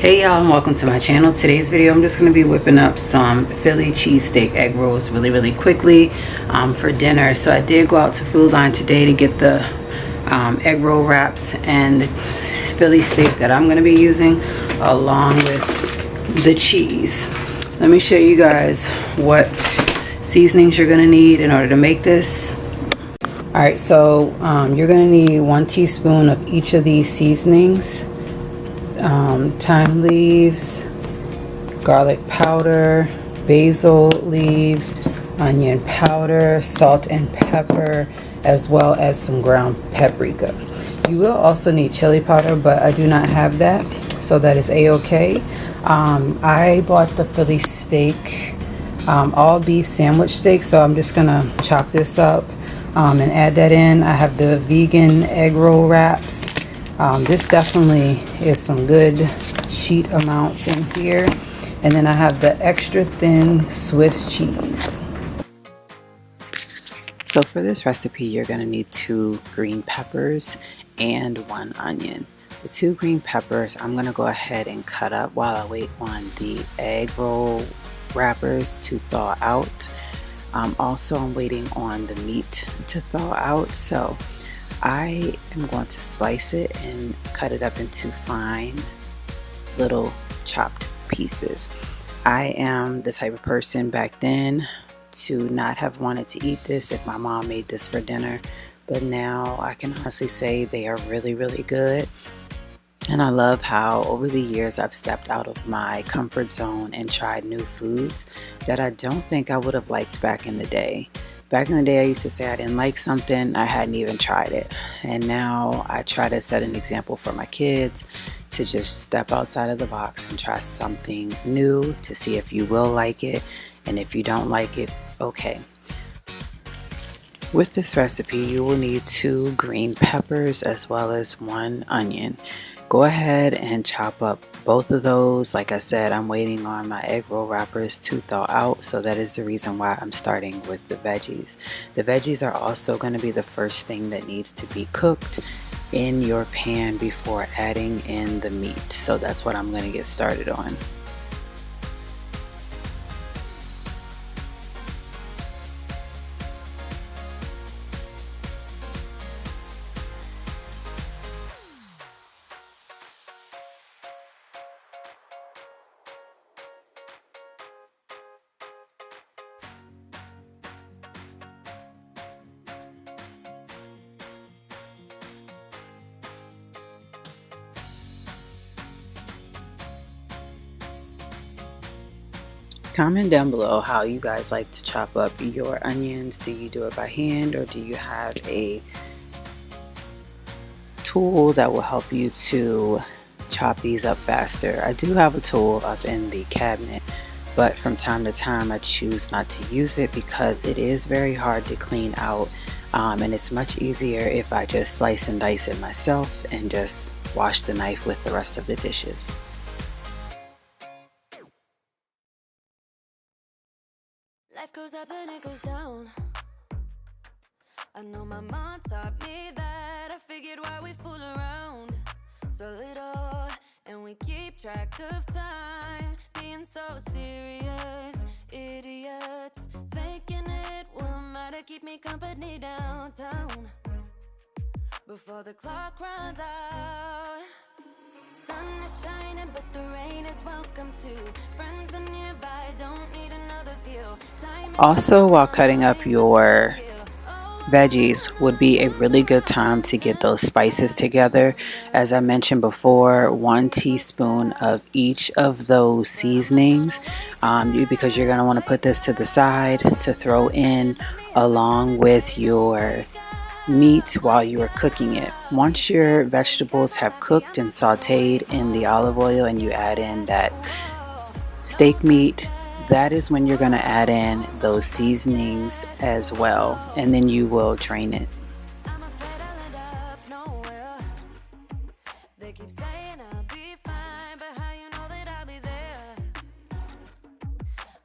Hey y'all, and welcome to my channel. Today's video I'm just going to be whipping up some Philly cheesesteak egg rolls really quickly for dinner. So I did go out to Food Line today to get the egg roll wraps and the Philly steak that I'm going to be using along with the cheese. Let me show you guys what seasonings you're going to need in order to make this. Alright, so you're going to need 1 teaspoon of each of these seasonings. Thyme leaves, garlic powder, basil leaves, onion powder, salt and pepper, as well as some ground paprika. You will also need chili powder, but I do not have that, so that is a-okay. I bought the Philly steak, all beef sandwich steak, so I'm just gonna chop this up and add that in. I have the vegan egg roll wraps. This definitely is some good sheet amounts in here. And then I have the extra thin Swiss cheese. So for this recipe, you're going to need 2 green peppers and 1 onion. The 2 green peppers, I'm going to go ahead and cut up while I wait on the egg roll wrappers to thaw out. Also, I'm waiting on the meat to thaw out. So I am going to slice it and cut it up into fine little chopped pieces. I am the type of person back then to not have wanted to eat this if my mom made this for dinner, but now I can honestly say they are really good. And I love how over the years I've stepped out of my comfort zone and tried new foods that I don't think I would have liked back in the day. Back in the day, I used to say I didn't like something, I hadn't even tried it. And now I try to set an example for my kids to just step outside of the box and try something new to see if you will like it. And if you don't like it, okay. With this recipe, you will need 2 green peppers as well as 1 onion. Go ahead and chop up both of those. Like I said, I'm waiting on my egg roll wrappers to thaw out, so that is the reason why I'm starting with the veggies. The veggies are also going to be the first thing that needs to be cooked in your pan before adding in the meat. So that's what I'm going to get started on. Comment down below how you guys like to chop up your onions. Do you do it by hand, or do you have a tool that will help you to chop these up faster? I do have a tool up in the cabinet, but from time to time I choose not to use it because it is very hard to clean out, and it's much easier if I just slice and dice it myself and just wash the knife with the rest of the dishes. Life goes up and it goes down. I know my mom taught me that. I figured why we fool around so little, and we keep track of time, being so serious. Idiots thinking it will matter, keep me company downtown before the clock runs out. Sun is shining, but the rain is welcome too. Friends are nearby, don't need another view. Also, while cutting up your veggies would be a really good time to get those spices together. As I mentioned before, 1 teaspoon of each of those seasonings, because you're going to want to put this to the side to throw in along with your meat while you are cooking it. Once your vegetables have cooked and sauteed in the olive oil and you add in that steak meat, that is when you're going to add in those seasonings as well, and then you will drain it.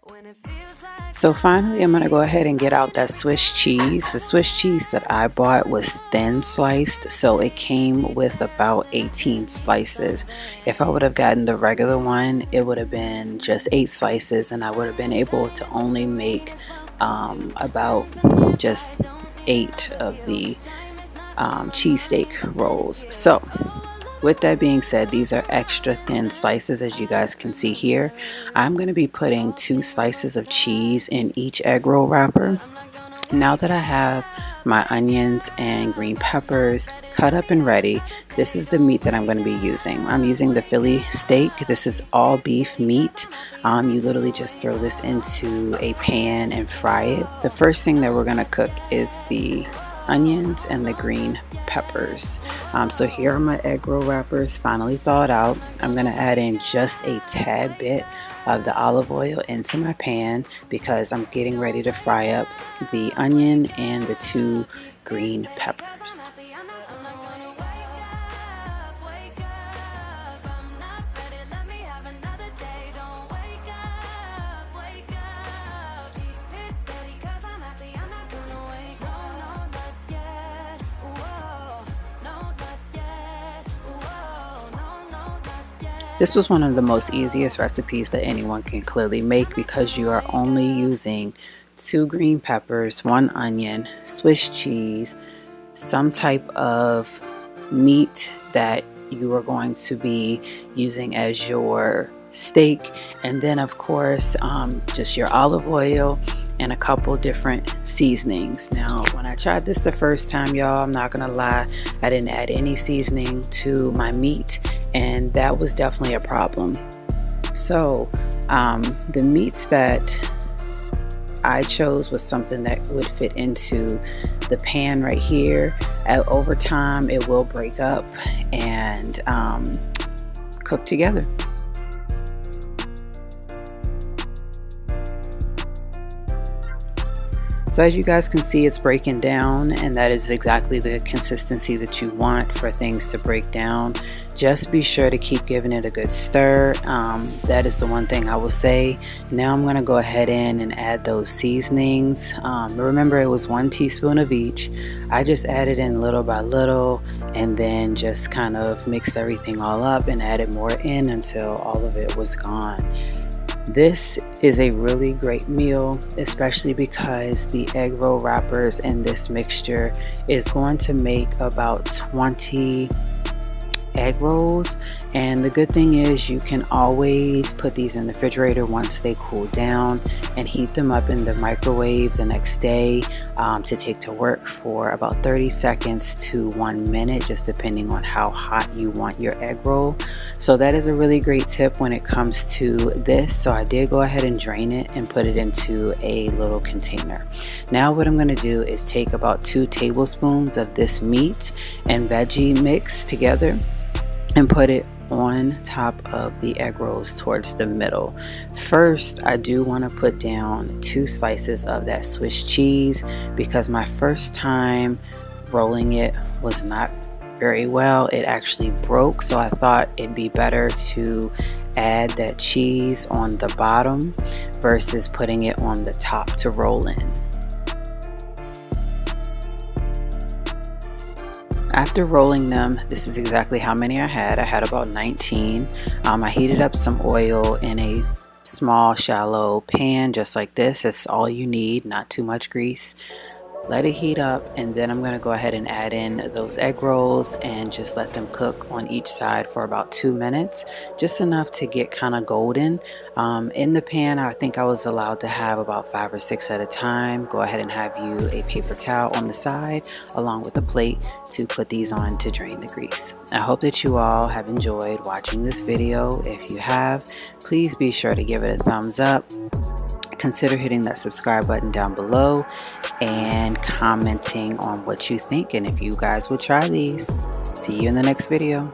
When So finally, I'm going to go ahead and get out that Swiss cheese. The Swiss cheese that I bought was thin sliced, so it came with about 18 slices. If I would have gotten the regular one, it would have been just 8 slices, and I would have been able to only make about just 8 of the cheesesteak rolls. So with that being said, these are extra thin slices, as you guys can see here. I'm going to be putting 2 slices of cheese in each egg roll wrapper. Now that I have my onions and green peppers cut up and ready, this is the meat that I'm going to be using. I'm using the Philly steak. This is all beef meat. You literally just throw this into a pan and fry it. The first thing that we're going to cook is the onions and the green peppers. So here are my egg roll wrappers finally thawed out. I'm going to add in just a tad bit of the olive oil into my pan because I'm getting ready to fry up the onion and the 2 green peppers. This was one of the most easiest recipes that anyone can clearly make because you are only using 2 green peppers, 1 onion, Swiss cheese, some type of meat that you are going to be using as your steak, and then of course just your olive oil and a couple different seasonings. Now when I tried this the first time, y'all, I'm not gonna lie, I didn't add any seasoning to my meat, and that was definitely a problem. So the meats that I chose was something that would fit into the pan right here. Over time it will break up and cook together. So as you guys can see, it's breaking down, and that is exactly the consistency that you want for things to break down. Just be sure to keep giving it a good stir. That is the one thing I will say. Now I'm going to go ahead and add those seasonings. Remember, it was 1 teaspoon of each. I just added in little by little and then just kind of mixed everything all up and added more in until all of it was gone. This is a really great meal, especially because the egg roll wrappers and this mixture is going to make about 20 egg rolls. And the good thing is you can always put these in the refrigerator once they cool down and heat them up in the microwave the next day to take to work for about 30 seconds to 1 minute, just depending on how hot you want your egg roll. So that is a really great tip when it comes to this. So I did go ahead and drain it and put it into a little container. Now what I'm going to do is take about 2 tablespoons of this meat and veggie mix together and put it on top of the egg rolls towards the middle. First, I do want to put down 2 slices of that Swiss cheese because my first time rolling it was not very well. It actually broke, so I thought it'd be better to add that cheese on the bottom versus putting it on the top to roll in. After rolling them, this is exactly how many I had. I had about 19. I heated up some oil in a small shallow pan just like this. It's all you need, not too much grease. Let it heat up, and then I'm going to go ahead and add in those egg rolls and just let them cook on each side for about 2 minutes, just enough to get kind of golden. In the pan, I think I was allowed to have about 5 or 6 at a time. Go ahead and have you a paper towel on the side along with a plate to put these on to drain the grease. I hope that you all have enjoyed watching this video. If you have, please be sure to give it a thumbs up. Consider hitting that subscribe button down below and commenting on what you think and if you guys will try these. See you in the next video.